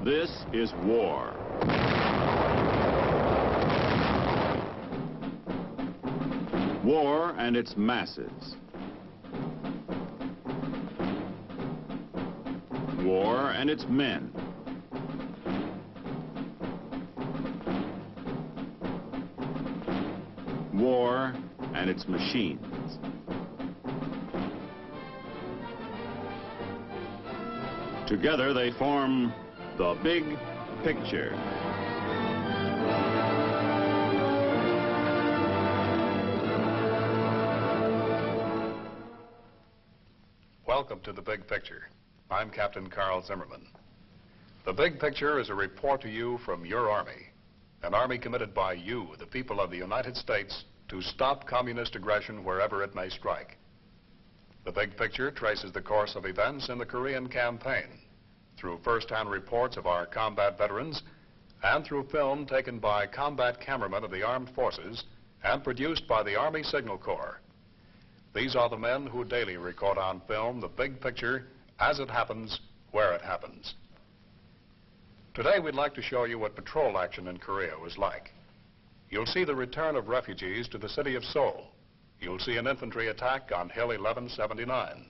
This is war. War and its masses. War and its men. War and its machines. Together they form the big picture. Welcome to the Big Picture. I'm Captain Carl Zimmerman. The Big Picture is a report to you from your Army, an Army committed by you, the people of the United States, to stop communist aggression wherever it may strike. The Big Picture traces the course of events in the Korean campaign through first-hand reports of our combat veterans and through film taken by combat cameramen of the armed forces and produced by the Army Signal Corps. These are the men who daily record on film the big picture as it happens, where it happens. Today we'd like to show you what patrol action in Korea was like. You'll see the return of refugees to the city of Seoul. You'll see an infantry attack on Hill 1179.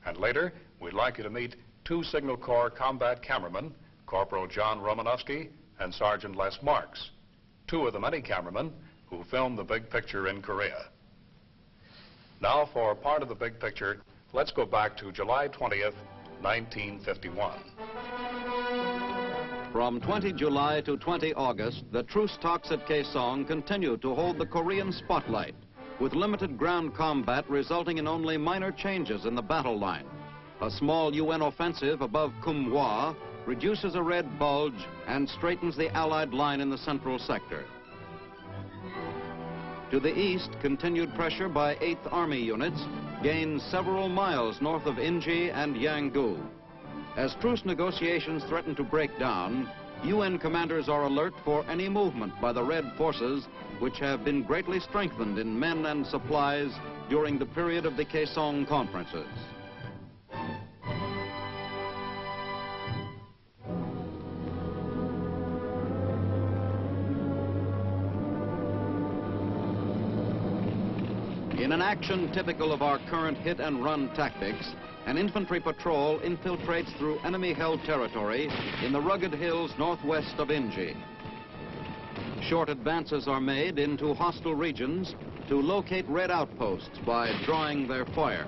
And later, we'd like you to meet two Signal Corps combat cameramen, Corporal John Romanowski and Sergeant Les Marks, two of the many cameramen who filmed the big picture in Korea. Now, for part of the big picture, let's go back to July 20th, 1951. From 20 July to 20 August, the truce talks at Kaesong continued to hold the Korean spotlight, with limited ground combat resulting in only minor changes in the battle line. A small UN offensive above Kumhwa reduces a red bulge and straightens the Allied line in the central sector. To the east, continued pressure by 8th Army units gains several miles north of Inji and Yanggu. As truce negotiations threaten to break down, UN commanders are alert for any movement by the Red forces, which have been greatly strengthened in men and supplies during the period of the Kaesong conferences. In an action typical of our current hit-and-run tactics, an infantry patrol infiltrates through enemy-held territory in the rugged hills northwest of Inji. Short advances are made into hostile regions to locate Red outposts by drawing their fire.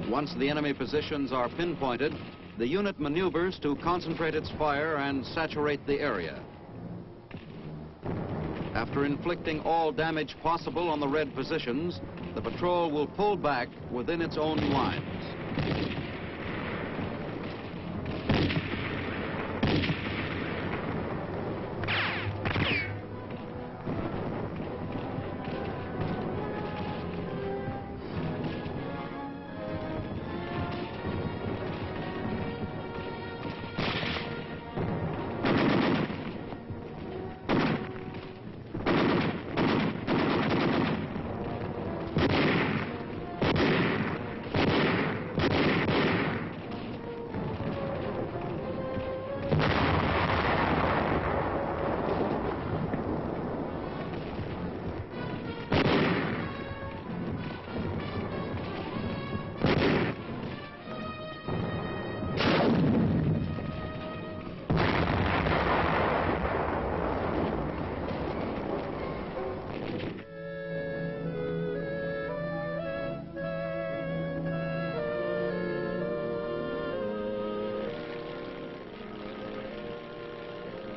Once the enemy positions are pinpointed, the unit maneuvers to concentrate its fire and saturate the area. After inflicting all damage possible on the Red positions, the patrol will pull back within its own lines.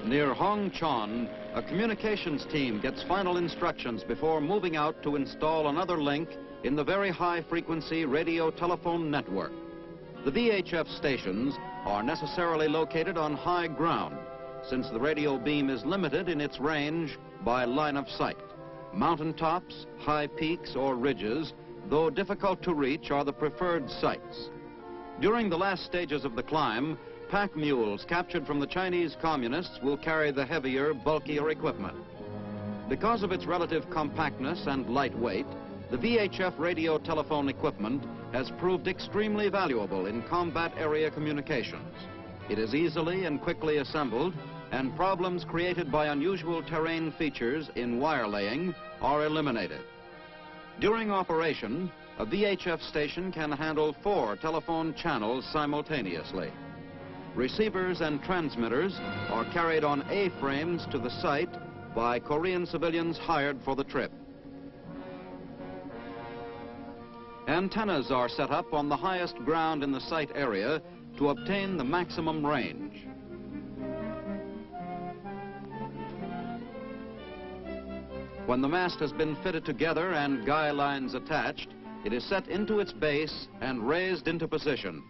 Near Hongchon, a communications team gets final instructions before moving out to install another link in the very high-frequency radio-telephone network. The VHF stations are necessarily located on high ground, since the radio beam is limited in its range by line of sight. Mountaintops, high peaks, or ridges, though difficult to reach, are the preferred sites. During the last stages of the climb, pack mules captured from the Chinese communists will carry the heavier, bulkier equipment. Because of its relative compactness and light weight, the VHF radio telephone equipment has proved extremely valuable in combat area communications. It is easily and quickly assembled, and problems created by unusual terrain features in wire laying are eliminated. During operation, a VHF station can handle 4 telephone channels simultaneously. Receivers and transmitters are carried on A-frames to the site by Korean civilians hired for the trip. Antennas are set up on the highest ground in the site area to obtain the maximum range. When the mast has been fitted together and guy lines attached, it is set into its base and raised into position.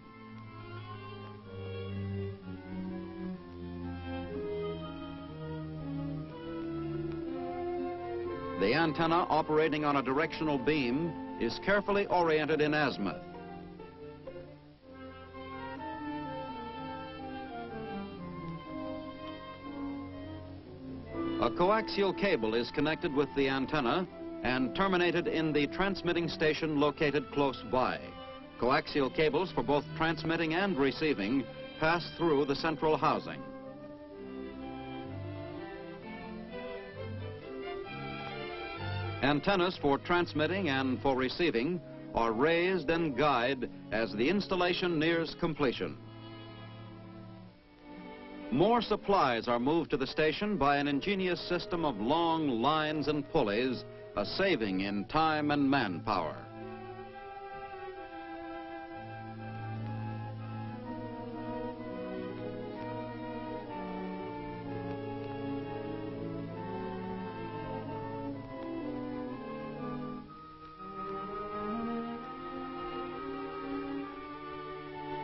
The antenna operating on a directional beam is carefully oriented in azimuth. A coaxial cable is connected with the antenna and terminated in the transmitting station located close by. Coaxial cables for both transmitting and receiving pass through the central housing. Antennas for transmitting and for receiving are raised and guyed as the installation nears completion. More supplies are moved to the station by an ingenious system of long lines and pulleys, a saving in time and manpower.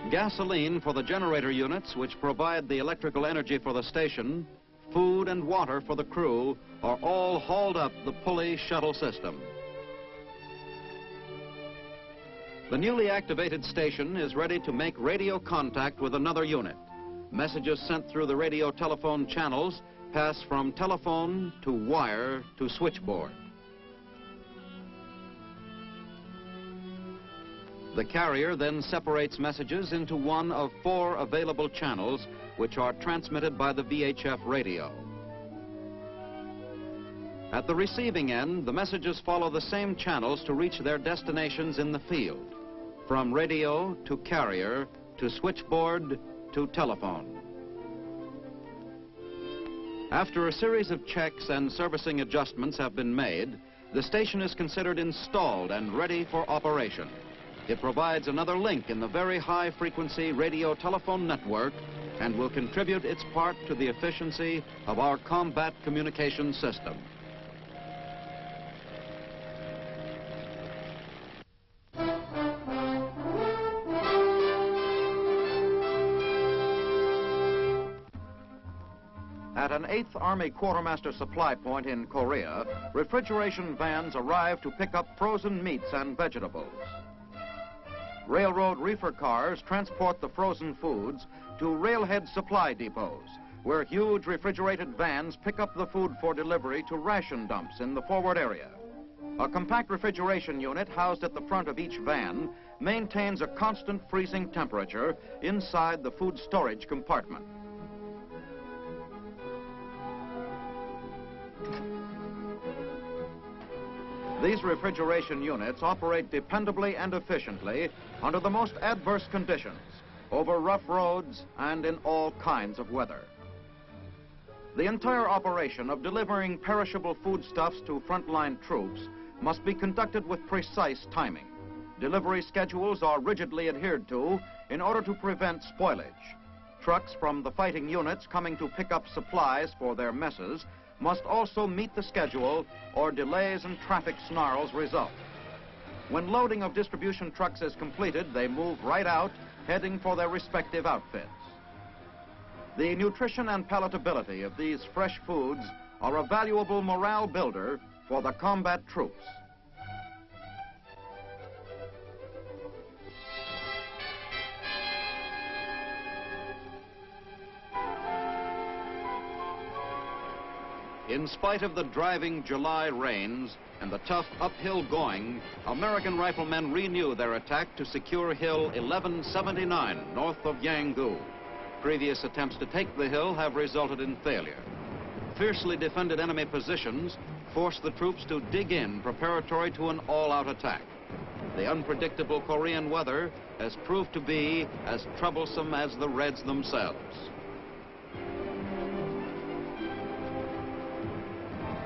Gasoline for the generator units which provide the electrical energy for the station, food and water for the crew are all hauled up the pulley shuttle system. The newly activated station is ready to make radio contact with another unit. Messages sent through the radio telephone channels pass from telephone to wire to switchboard. The carrier then separates messages into one of 4 available channels which are transmitted by the VHF radio. At the receiving end, the messages follow the same channels to reach their destinations in the field, from radio to carrier to switchboard to telephone. After a series of checks and servicing adjustments have been made, the station is considered installed and ready for operation. It provides another link in the very high-frequency radio telephone network and will contribute its part to the efficiency of our combat communication system. At an 8th Army Quartermaster supply point in Korea, refrigeration vans arrive to pick up frozen meats and vegetables. Railroad reefer cars transport the frozen foods to railhead supply depots, where huge refrigerated vans pick up the food for delivery to ration dumps in the forward area. A compact refrigeration unit housed at the front of each van maintains a constant freezing temperature inside the food storage compartment. These refrigeration units operate dependably and efficiently under the most adverse conditions, over rough roads and in all kinds of weather. The entire operation of delivering perishable foodstuffs to frontline troops must be conducted with precise timing. Delivery schedules are rigidly adhered to in order to prevent spoilage. Trucks from the fighting units coming to pick up supplies for their messes must also meet the schedule, or delays and traffic snarls result. When loading of distribution trucks is completed, they move right out, heading for their respective outfits. The nutrition and palatability of these fresh foods are a valuable morale builder for the combat troops. In spite of the driving July rains and the tough uphill going, American riflemen renew their attack to secure Hill 1179 north of Yangu. Previous attempts to take the hill have resulted in failure. Fiercely defended enemy positions force the troops to dig in preparatory to an all-out attack. The unpredictable Korean weather has proved to be as troublesome as the Reds themselves.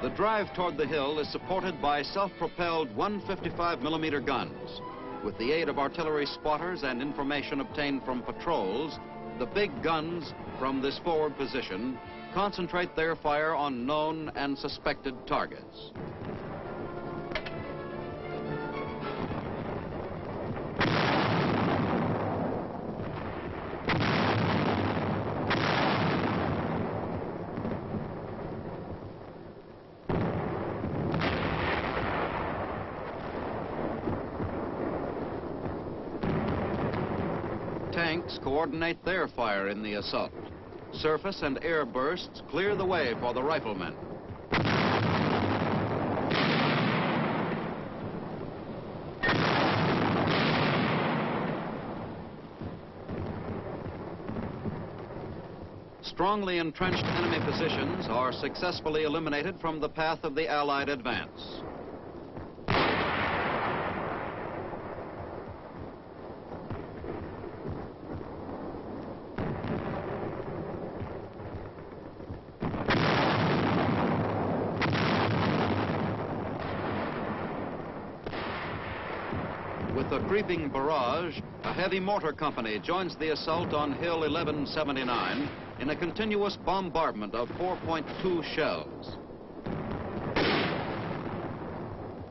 The drive toward the hill is supported by self-propelled 155mm guns. With the aid of artillery spotters and information obtained from patrols, the big guns from this forward position concentrate their fire on known and suspected targets. Tanks coordinate their fire in the assault. Surface and air bursts clear the way for the riflemen. Strongly entrenched enemy positions are successfully eliminated from the path of the Allied advance. With a creeping barrage, a heavy mortar company joins the assault on Hill 1179 in a continuous bombardment of 4.2 shells.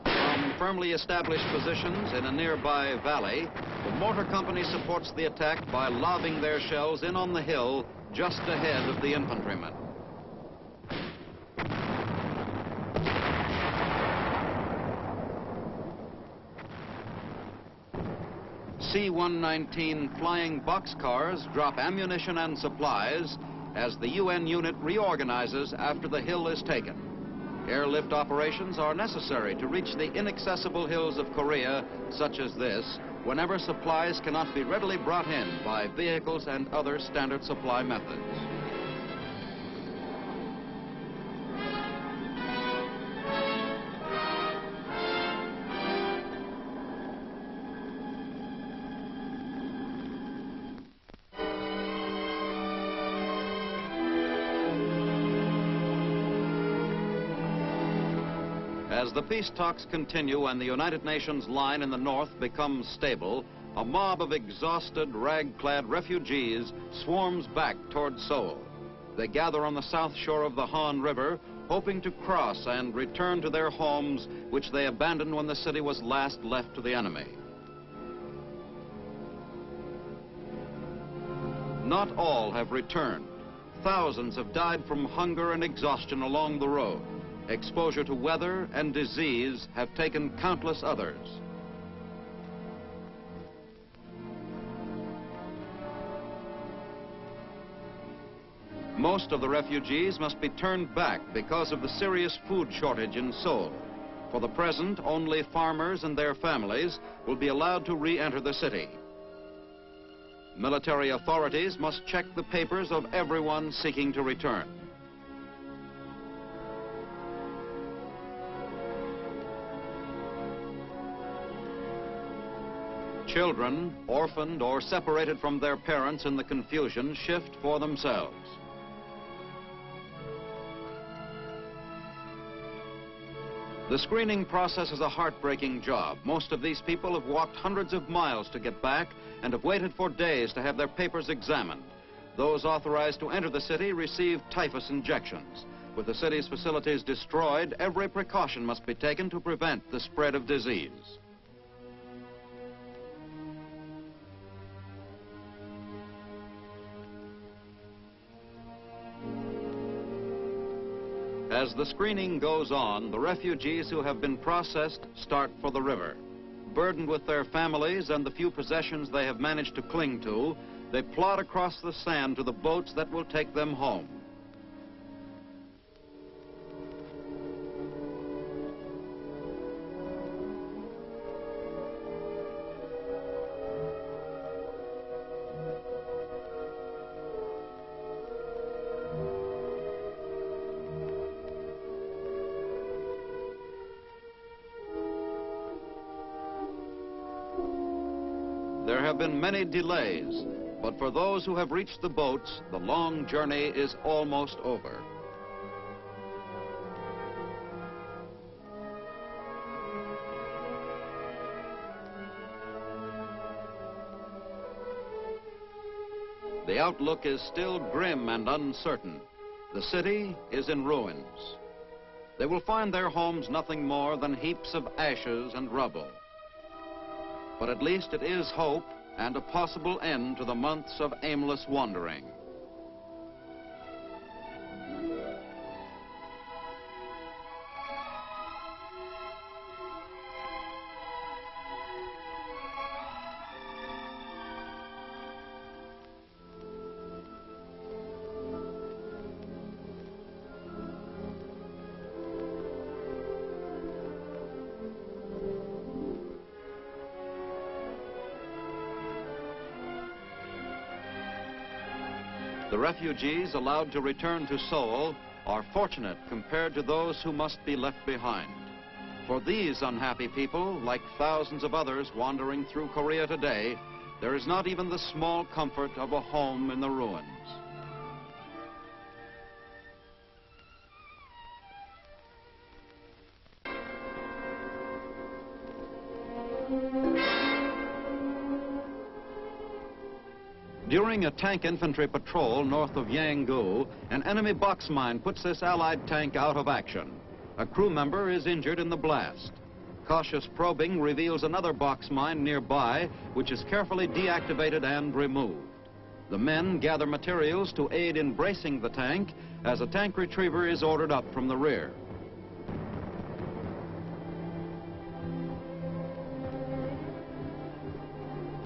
From firmly established positions in a nearby valley, the mortar company supports the attack by lobbing their shells in on the hill just ahead of the infantrymen. C-119 flying boxcars drop ammunition and supplies as the UN unit reorganizes after the hill is taken. Airlift operations are necessary to reach the inaccessible hills of Korea, such as this, whenever supplies cannot be readily brought in by vehicles and other standard supply methods. As the peace talks continue and the United Nations line in the north becomes stable, a mob of exhausted, rag-clad refugees swarms back toward Seoul. They gather on the south shore of the Han River, hoping to cross and return to their homes, which they abandoned when the city was last left to the enemy. Not all have returned. Thousands have died from hunger and exhaustion along the road. Exposure to weather and disease have taken countless others. Most of the refugees must be turned back because of the serious food shortage in Seoul. For the present, only farmers and their families will be allowed to re-enter the city. Military authorities must check the papers of everyone seeking to return. Children, orphaned or separated from their parents in the confusion, shift for themselves. The screening process is a heartbreaking job. Most of these people have walked hundreds of miles to get back and have waited for days to have their papers examined. Those authorized to enter the city receive typhus injections. With the city's facilities destroyed, every precaution must be taken to prevent the spread of disease. As the screening goes on, the refugees who have been processed start for the river. Burdened with their families and the few possessions they have managed to cling to, they plod across the sand to the boats that will take them home. There have been many delays, but for those who have reached the boats, the long journey is almost over. The outlook is still grim and uncertain. The city is in ruins. They will find their homes nothing more than heaps of ashes and rubble. But at least it is hope and a possible end to the months of aimless wandering. The refugees allowed to return to Seoul are fortunate compared to those who must be left behind. For these unhappy people, like thousands of others wandering through Korea today, there is not even the small comfort of a home in the ruins. During a tank infantry patrol north of Yanggu, an enemy box mine puts this Allied tank out of action. A crew member is injured in the blast. Cautious probing reveals another box mine nearby, which is carefully deactivated and removed. The men gather materials to aid in bracing the tank as a tank retriever is ordered up from the rear.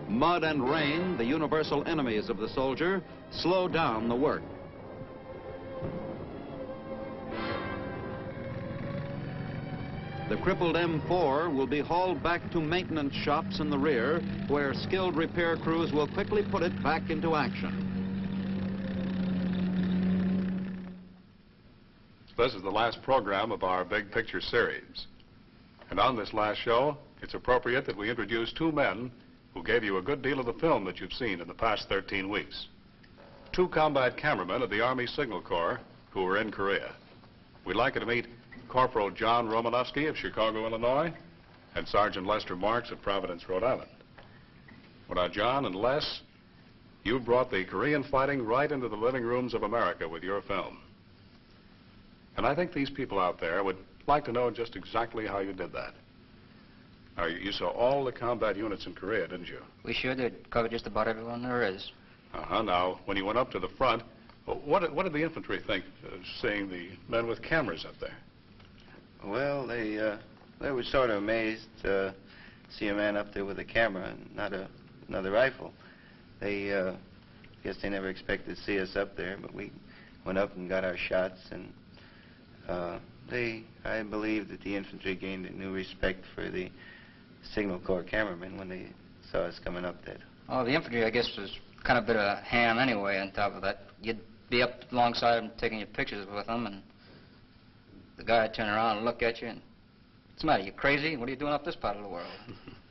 Mud and rain, the universal enemies of the soldier, slow down the work. The crippled M4 will be hauled back to maintenance shops in the rear, where skilled repair crews will quickly put it back into action. This is the last program of our Big Picture series. And on this last show, it's appropriate that we introduce two men who gave you a good deal of the film that you've seen in the past 13 weeks. Two combat cameramen of the Army Signal Corps who were in Korea. We'd like you to meet Corporal John Romanowski of Chicago, Illinois, and Sergeant Lester Marks of Providence, Rhode Island. Well, now, John and Les, you brought the Korean fighting right into the living rooms of America with your film. And I think these people out there would like to know just exactly how you did that. Now, you saw all the combat units in Korea, didn't you? We sure did. Covered just about everyone there is. Now, when you went up to the front, what did the infantry think, seeing the men with cameras up there? Well, they were sort of amazed to see a man up there with a camera and not another rifle. They guess they never expected to see us up there, but we went up and got our shots, and I believe that the infantry gained a new respect for the Signal Corps cameramen when they saw us coming up there. Oh, the infantry, I guess, was kind of a bit of a ham anyway on top of that. You'd be up alongside them taking your pictures with them, and the guy would turn around and look at you and, what's the matter, you crazy? What are you doing up this part of the world?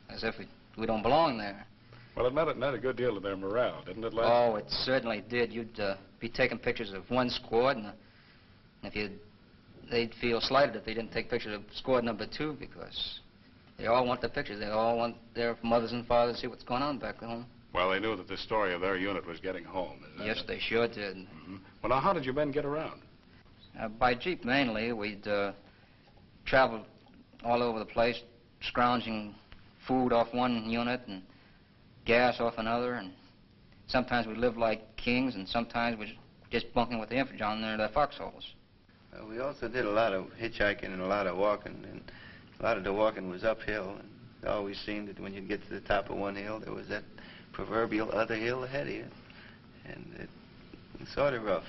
As if we don't belong there. Well, it meant a good deal to their morale, didn't it, Les? Oh, it certainly did. You'd be taking pictures of one squad, and if they'd feel slighted if they didn't take pictures of squad number 2, because they all want the pictures. They all want their mothers and fathers to see what's going on back home. Well, they knew that the story of their unit was getting home. Yes, they sure did. Mm-hmm. Well, now, how did you men get around? By jeep, mainly. We'd travel all over the place, scrounging food off one unit and gas off another, and sometimes we lived like kings, and sometimes we just bunking with the infantry down there in their foxholes. We also did a lot of hitchhiking and a lot of walking, and a lot of the walking was uphill, and it always seemed that when you get to the top of one hill, there was that proverbial other hill ahead of you, and it's sort of rough.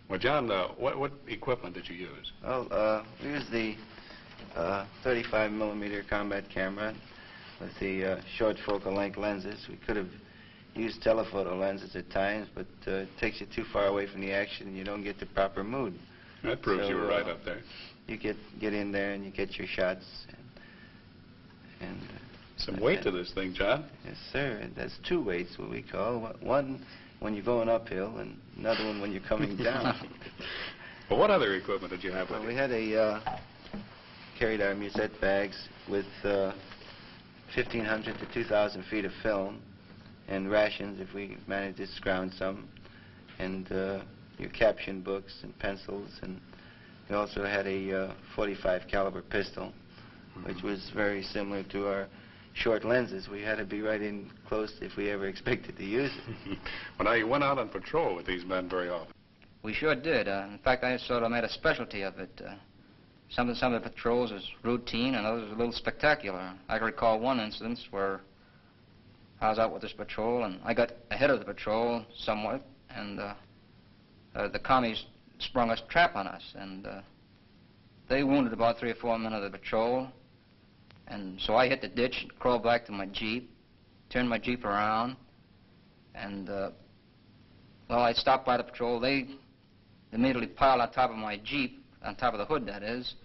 Well, John, what equipment did you use? Well, we used the 35mm combat camera with the short focal length lenses. We could have used telephoto lenses at times, but it takes you too far away from the action and you don't get the proper mood. That proves you were right up there. You get in there and you get your shots, and Some weight to this thing, John. Yes, sir. That's two weights, what we call. One when you're going uphill and another one when you're coming down. Well, what other equipment did you have with Well, you? we had carried our musette bags with 1,500 to 2,000 feet of film and rations if we managed to scrounge some, and your caption books and pencils, and we also had a 45 caliber pistol, which was very similar to our short lenses. We had to be right in close if we ever expected to use it. Well, now, you went out on patrol with these men very often. We sure did. In fact, I sort of made a specialty of it. Some of the patrols was routine and others was a little spectacular. I can recall one instance where I was out with this patrol and I got ahead of the patrol somewhat, and the commies sprung a trap on us, and they wounded about 3 or 4 men of the patrol. And so I hit the ditch, crawled back to my Jeep, turned my Jeep around, and, well, I stopped by the patrol. They immediately piled on top of my Jeep, on top of the hood, that is,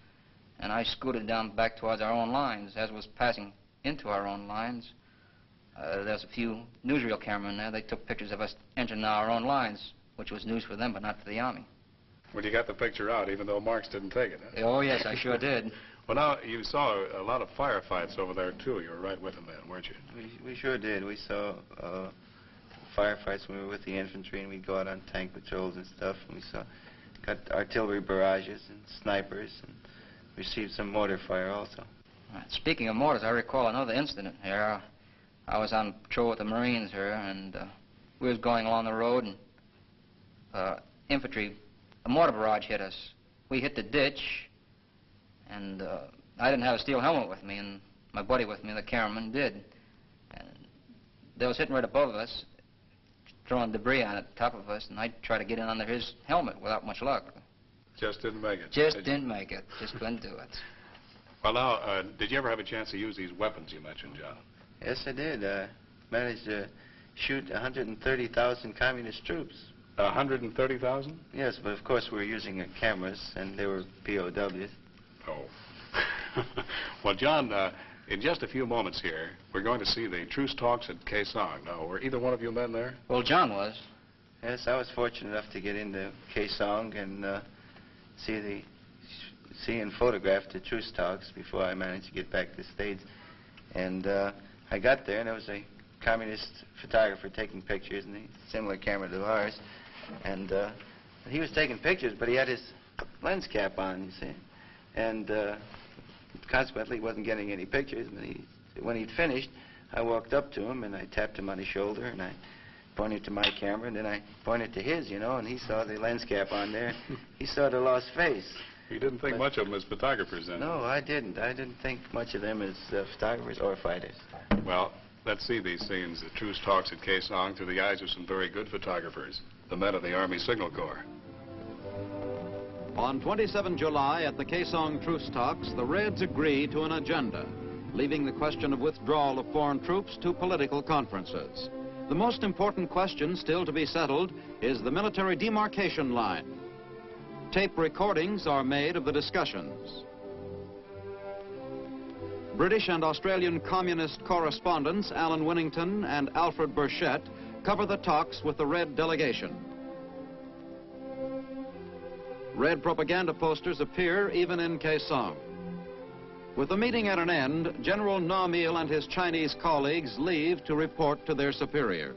and I scooted down back towards our own lines. As was passing into our own lines, there's a few newsreel cameramen there. They took pictures of us entering our own lines, which was news for them, but not for the Army. Well, you got the picture out, even though Marks didn't take it, huh? Oh, yes, I sure did. Well, now, you saw a lot of firefights over there, too. You were right with them then, weren't you? We sure did. We saw firefights when we were with the infantry, and we'd go out on tank patrols and stuff, and we got artillery barrages and snipers, and received some mortar fire also. Speaking of mortars, I recall another incident here. I was on patrol with the Marines here, and we was going along the road, and infantry, a mortar barrage hit us. We hit the ditch, and I didn't have a steel helmet with me, and my buddy with me, the cameraman, did. And they was hitting right above us, throwing debris on it, top of us, and I tried to get in under his helmet without much luck. Just didn't make it. Just didn't make it. Just couldn't do it. Well, now, did you ever have a chance to use these weapons you mentioned, John? Yes, I did. Managed to shoot 130,000 communist troops. 130,000? Yes, but of course we were using cameras, and they were POWs. Oh. Well, John, in just a few moments here, we're going to see the truce talks at Kaesong. Now, were either one of you men there? Well, John was. Yes, I was fortunate enough to get into Kaesong and see and photograph the truce talks before I managed to get back to the States. And I got there, and there was a communist photographer taking pictures, and a similar camera to ours. And he was taking pictures, but he had his lens cap on, you see. And consequently, he wasn't getting any pictures. But when he'd finished, I walked up to him, and I tapped him on the shoulder, and I pointed to my camera, and then I pointed to his, you know, and he saw the lens cap on there. He saw the lost face. You didn't think much of them as photographers, then? No, I didn't. I didn't think much of them as photographers or fighters. Well, let's see these scenes, the truce talks at Kaesong, through the eyes of some very good photographers, the men of the Army Signal Corps. On 27 July at the Kaesong truce talks, the Reds agree to an agenda, leaving the question of withdrawal of foreign troops to political conferences. The most important question still to be settled is the military demarcation line. Tape recordings are made of the discussions. British and Australian communist correspondents Alan Winnington and Alfred Burchett cover the talks with the Red delegation. Red propaganda posters appear even in Kaesong. With the meeting at an end, General Na Mil and his Chinese colleagues leave to report to their superiors.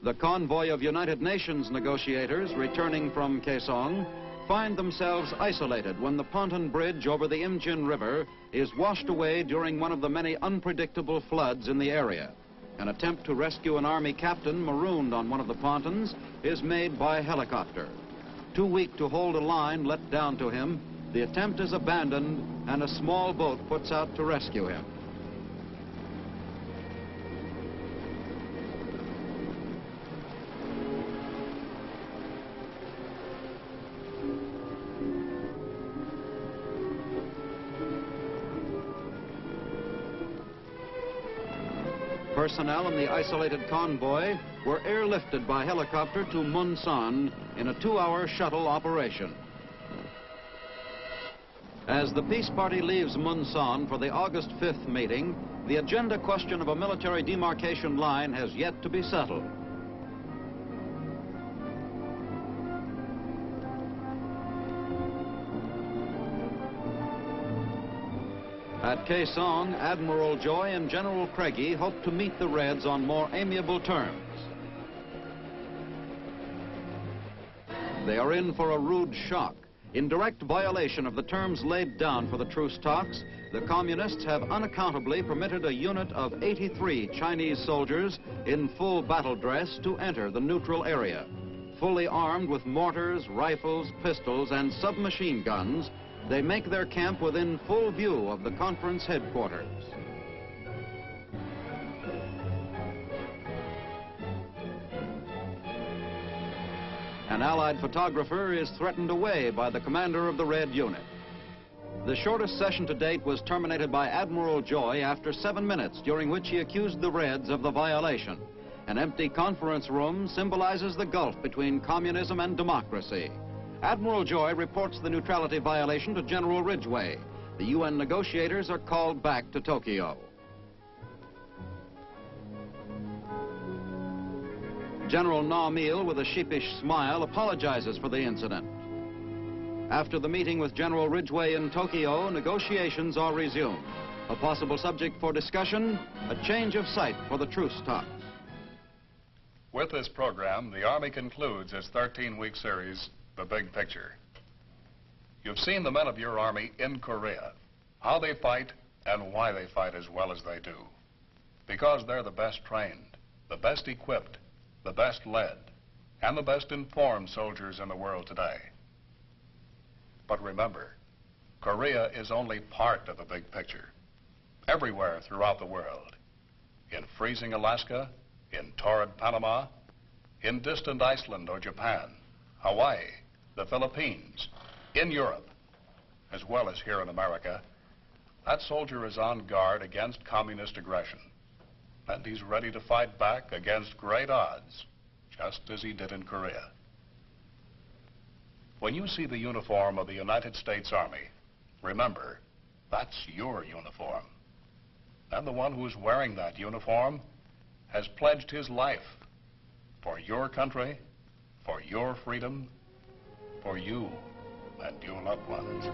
The convoy of United Nations negotiators returning from Kaesong find themselves isolated when the pontoon bridge over the Imjin River is washed away during one of the many unpredictable floods in the area. An attempt to rescue an Army captain marooned on one of the pontoons is made by helicopter. Too weak to hold a line let down to him, the attempt is abandoned and a small boat puts out to rescue him. Personnel in the isolated convoy were airlifted by helicopter to Munsan in a 2-hour shuttle operation. As the peace party leaves Munsan for the August 5th meeting, the agenda question of a military demarcation line has yet to be settled. At Kaesong, Admiral Joy and General Craigie hope to meet the Reds on more amiable terms. They are in for a rude shock. In direct violation of the terms laid down for the truce talks, the Communists have unaccountably permitted a unit of 83 Chinese soldiers in full battle dress to enter the neutral area. Fully armed with mortars, rifles, pistols, and submachine guns, they make their camp within full view of the conference headquarters. An Allied photographer is threatened away by the commander of the Red unit. The shortest session to date was terminated by Admiral Joy after 7 minutes, during which he accused the Reds of the violation. An empty conference room symbolizes the gulf between communism and democracy. Admiral Joy reports the neutrality violation to General Ridgway. The UN negotiators are called back to Tokyo. General Naumil, with a sheepish smile, apologizes for the incident. After the meeting with General Ridgway in Tokyo, negotiations are resumed. A possible subject for discussion, a change of site for the truce talks. With this program, the Army concludes its 13-week series, The Big Picture. You've seen the men of your Army in Korea, how they fight and why they fight as well as they do. Because they're the best trained, the best equipped, the best led, and the best informed soldiers in the world today. But remember, Korea is only part of the big picture. Everywhere throughout the world, in freezing Alaska, in torrid Panama, in distant Iceland or Japan, Hawaii, the Philippines, in Europe, as well as here in America, that soldier is on guard against communist aggression. And he's ready to fight back against great odds, just as he did in Korea. When you see the uniform of the United States Army, remember, that's your uniform. And the one who's wearing that uniform has pledged his life for your country, for your freedom, for you and your loved ones.